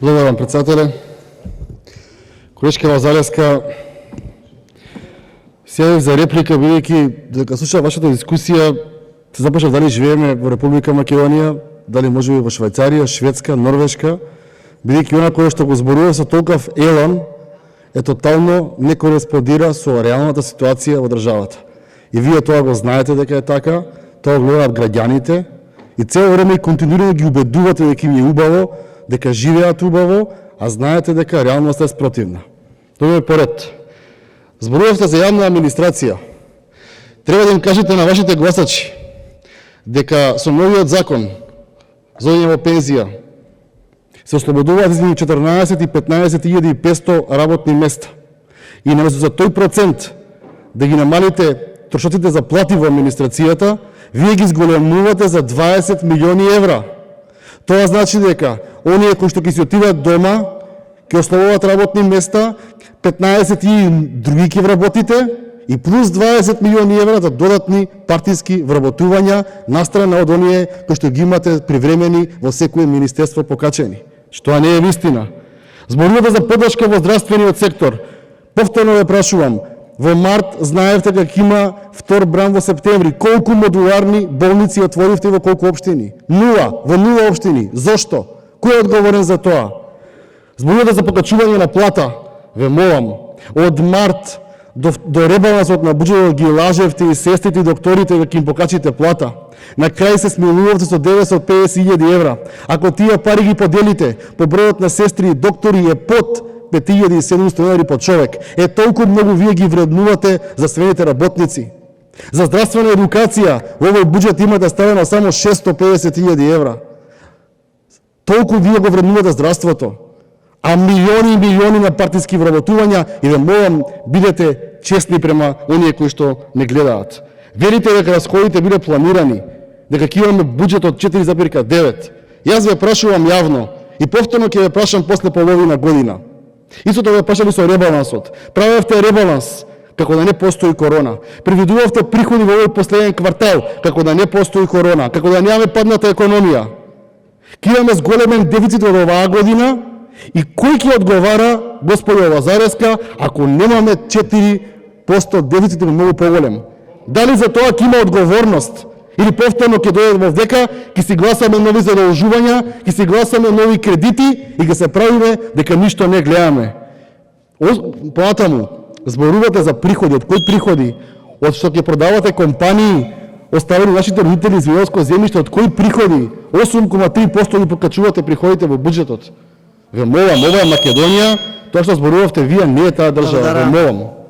Благодарам, председателе. Колешка Лазалевска, сега за реплика, бидејќи додека слушав вашата дискусија, се започнав дали живееме во Република Македонија, дали можеби во Швајцарија, Шведска, Норвешка, бидејќи она кој што го зборува со толков елан е тотално не кореспондира со реалната ситуација во државата. И вие тоа го знаете дека е така, тоа го гледаат граѓаните и цело време континуирано ги убедувате дека им е убаво, дека живеат убаво, а знаете дека реалноста е спротивна. Тоа е поред. Зборувавте за јавна администрација. Треба да им кажете на вашите гласачи дека со новиот закон за одење во пензија се ослободуваат измеѓу 14 и 15.500 работни места. И наместо за тој процент да ги намалите трошоците за плати во администрацијата, вие ги зголемувате за 20 милиони евра. Тоа значи дека оние кои што ќе се отидат дома, ќе ослободуваат работни места, 15 и други ќе вработите и плюс 20 милиони евра за додатни партиски вработувања настрана од оние кои што ги имате привремени во секое министерство покачени. Што не е вистина. Зборувате за поддршка во здравствениот сектор. Повторно ве прашувам, во март знаевте дека има втор бран во септември. Колку модуларни болници отворивте во колку општини? Нула, во нула општини. Зошто? Кој е одговорен за тоа? Зборувате за покачување на плата. Ве молам, од март до ребалансот на буџетот ги лажевте и сестрите и докторите дека им покачите плата. На крај се смилувавте со 950.000 евра. Ако тие пари ги поделите по бројот на сестри и доктори е под 5.700 евра по човек, е толку многу вие ги вреднувате за своите работници. За здравствена едукација во овој буџет имате ставено само 650.000 евра. Толку вие го вреднувате здравството. А милиони и милиони на партиски вработувања и да молам бидете честни према оние кои што не гледаат. Верите дека расходите биле планирани, дека ќе имаме буџет од 4,9. Јас ве прашувам јавно и повторно ќе ве прашам после половина година. Истото ве прашали со ребалансот. Правевте ребаланс како да не постои корона. Предвидувавте приходи во овој последен квартал како да не постои корона, како да немаме падната економија. Ќе имаме зголемен дефицит во оваа година и кој ќе одговара, господи Лазаревска, ако немаме 4% дефицит или многу поголем? Дали за тоа ќе има одговорност? Или повторно ќе дојде во дека ќе си гласаме нови задолжувања, ќе си гласаме нови кредити и ќе се правиме дека ништо не гледаме. Понатаму, зборувате за приходи. Од кои приходи? Од што ќе продавате компании, оставени нашите родители земјоделско земјиште, од кои приходи? 8,3% ги покачувате приходите во буџетот. Ве молам, ова е Македонија, тоа што зборувавте вие не е таа држава. Ве молам.